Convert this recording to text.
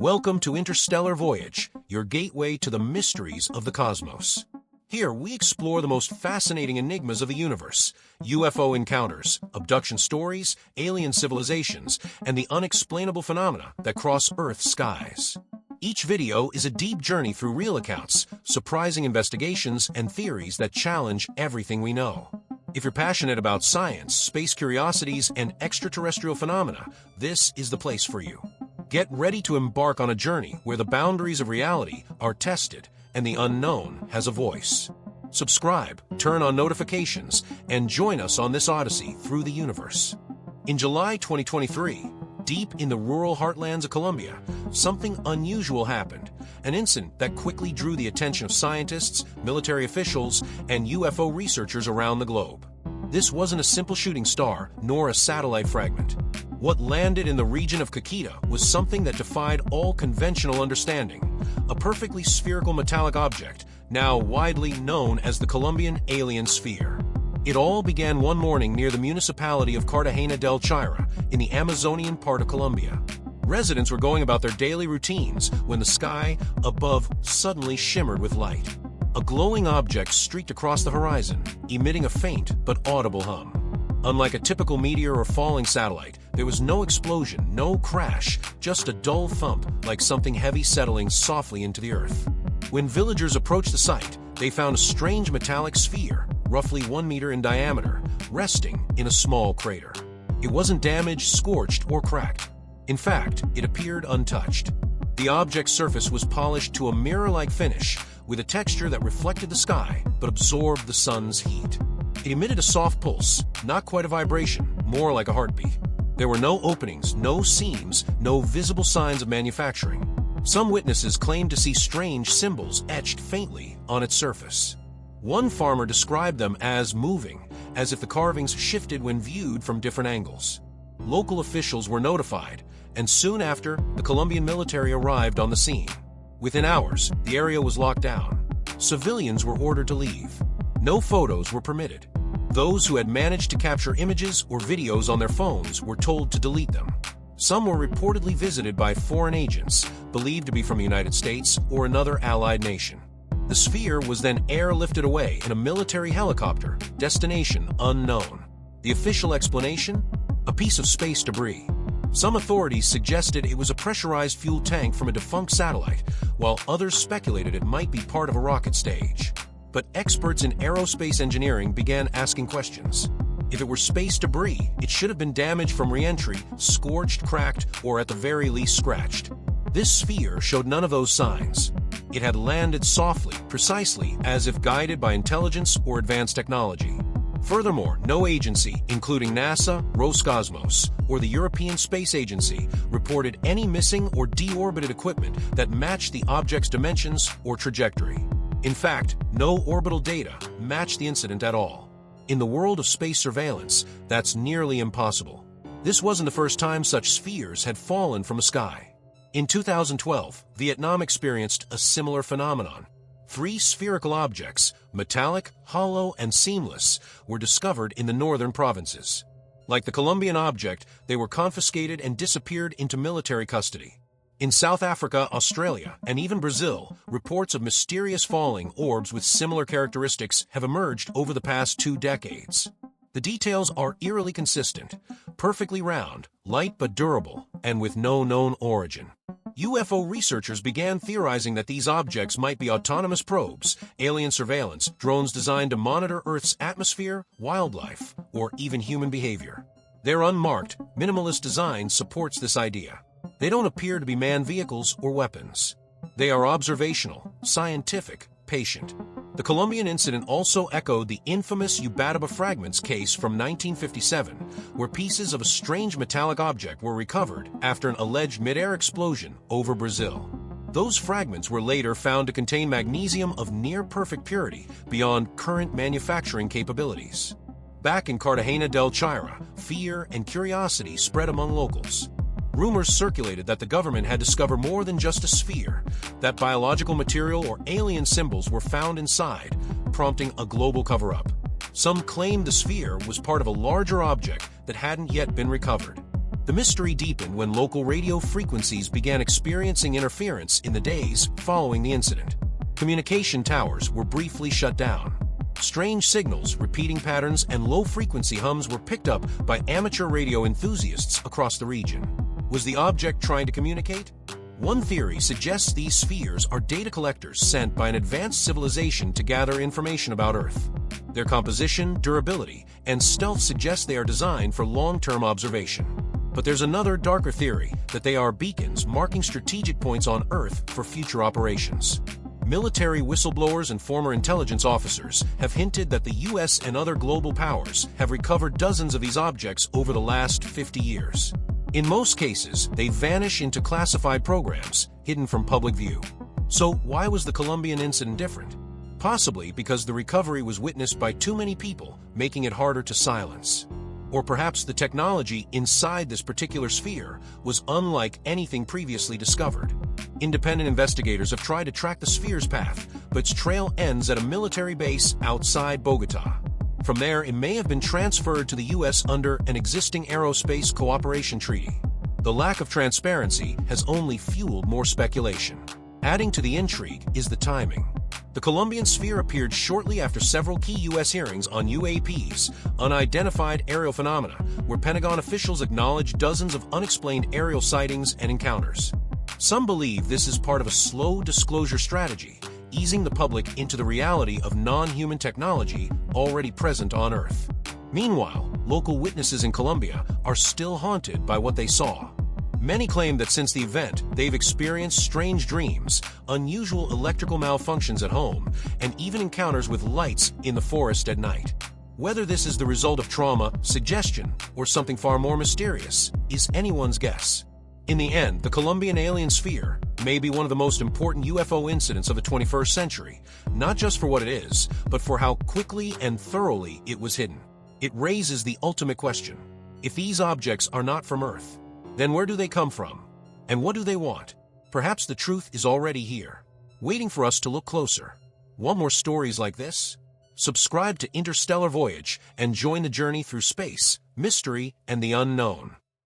Welcome to Interstellar Voyage, your gateway to the mysteries of the cosmos. Here, we explore the most fascinating enigmas of the universe: UFO encounters, abduction stories, alien civilizations, and the unexplainable phenomena that cross Earth's skies. Each video is a deep journey through real accounts, surprising investigations, and theories that challenge everything we know. If you're passionate about science, space curiosities, and extraterrestrial phenomena, this is the place for you. Get ready to embark on a journey where the boundaries of reality are tested and the unknown has a voice. Subscribe, turn on notifications, and join us on this odyssey through the universe. In July 2023, deep in the rural heartlands of Colombia, something unusual happened, an incident that quickly drew the attention of scientists, military officials, and UFO researchers around the globe. This wasn't a simple shooting star, nor a satellite fragment. What landed in the region of Caqueta was something that defied all conventional understanding: a perfectly spherical metallic object, now widely known as the Colombian alien sphere. It all began one morning near the municipality of Cartagena del Chira, in the Amazonian part of Colombia. Residents were going about their daily routines when the sky above suddenly shimmered with light. A glowing object streaked across the horizon, emitting a faint but audible hum. Unlike a typical meteor or falling satellite, there was no explosion, no crash, just a dull thump like something heavy settling softly into the earth. When villagers approached the site, they found a strange metallic sphere, roughly 1 meter in diameter, resting in a small crater. It wasn't damaged, scorched, or cracked. In fact, it appeared untouched. The object's surface was polished to a mirror-like finish, with a texture that reflected the sky but absorbed the sun's heat. It emitted a soft pulse, not quite a vibration, more like a heartbeat. There were no openings, no seams, no visible signs of manufacturing. Some witnesses claimed to see strange symbols etched faintly on its surface. One farmer described them as moving, as if the carvings shifted when viewed from different angles. Local officials were notified, and soon after, the Colombian military arrived on the scene. Within hours, the area was locked down. Civilians were ordered to leave. No photos were permitted. Those who had managed to capture images or videos on their phones were told to delete them. Some were reportedly visited by foreign agents, believed to be from the United States or another allied nation. The sphere was then airlifted away in a military helicopter, destination unknown. The official explanation? A piece of space debris. Some authorities suggested it was a pressurized fuel tank from a defunct satellite, while others speculated it might be part of a rocket stage. But experts in aerospace engineering began asking questions. If it were space debris, it should have been damaged from re-entry, scorched, cracked, or at the very least scratched. This sphere showed none of those signs. It had landed softly, precisely as if guided by intelligence or advanced technology. Furthermore, no agency, including NASA, Roscosmos, or the European Space Agency, reported any missing or deorbited equipment that matched the object's dimensions or trajectory. In fact, no orbital data matched the incident at all. In the world of space surveillance, that's nearly impossible. This wasn't the first time such spheres had fallen from the sky. In 2012, Vietnam experienced a similar phenomenon. 3 spherical objects, metallic, hollow, and seamless, were discovered in the northern provinces. Like the Colombian object, they were confiscated and disappeared into military custody. In South Africa, Australia, and even Brazil, reports of mysterious falling orbs with similar characteristics have emerged over the past 2 decades. The details are eerily consistent: perfectly round, light but durable, and with no known origin. UFO researchers began theorizing that these objects might be autonomous probes, alien surveillance, drones designed to monitor Earth's atmosphere, wildlife, or even human behavior. Their unmarked, minimalist design supports this idea. They don't appear to be manned vehicles or weapons. They are observational, scientific, patient. The Colombian incident also echoed the infamous Ubatuba fragments case from 1957, where pieces of a strange metallic object were recovered after an alleged mid-air explosion over Brazil. Those fragments were later found to contain magnesium of near-perfect purity beyond current manufacturing capabilities. Back in Cartagena del Chira, fear and curiosity spread among locals. Rumors circulated that the government had discovered more than just a sphere, that biological material or alien symbols were found inside, prompting a global cover-up. Some claimed the sphere was part of a larger object that hadn't yet been recovered. The mystery deepened when local radio frequencies began experiencing interference in the days following the incident. Communication towers were briefly shut down. Strange signals, repeating patterns, and low-frequency hums were picked up by amateur radio enthusiasts across the region. Was the object trying to communicate? One theory suggests these spheres are data collectors sent by an advanced civilization to gather information about Earth. Their composition, durability, and stealth suggest they are designed for long-term observation. But there's another, darker theory that they are beacons marking strategic points on Earth for future operations. Military whistleblowers and former intelligence officers have hinted that the US and other global powers have recovered dozens of these objects over the last 50 years. In most cases, they vanish into classified programs, hidden from public view. So why was the Colombian incident different? Possibly because the recovery was witnessed by too many people, making it harder to silence. Or perhaps the technology inside this particular sphere was unlike anything previously discovered. Independent investigators have tried to track the sphere's path, but its trail ends at a military base outside Bogota. From there, it may have been transferred to the US under an existing aerospace cooperation treaty. The lack of transparency has only fueled more speculation. Adding to the intrigue is the timing. The Colombian sphere appeared shortly after several key U.S. hearings on UAPs, unidentified aerial phenomena, where Pentagon officials acknowledged dozens of unexplained aerial sightings and encounters. Some believe this is part of a slow disclosure strategy, easing the public into the reality of non-human technology already present on Earth. Meanwhile, local witnesses in Colombia are still haunted by what they saw. Many claim that since the event, they've experienced strange dreams, unusual electrical malfunctions at home, and even encounters with lights in the forest at night. Whether this is the result of trauma, suggestion, or something far more mysterious is anyone's guess. In the end, the Colombian alien sphere may be one of the most important UFO incidents of the 21st century, not just for what it is, but for how quickly and thoroughly it was hidden. It raises the ultimate question: if these objects are not from Earth, then where do they come from? And what do they want? Perhaps the truth is already here, waiting for us to look closer. Want more stories like this? Subscribe to Interstellar Voyage and join the journey through space, mystery, and the unknown.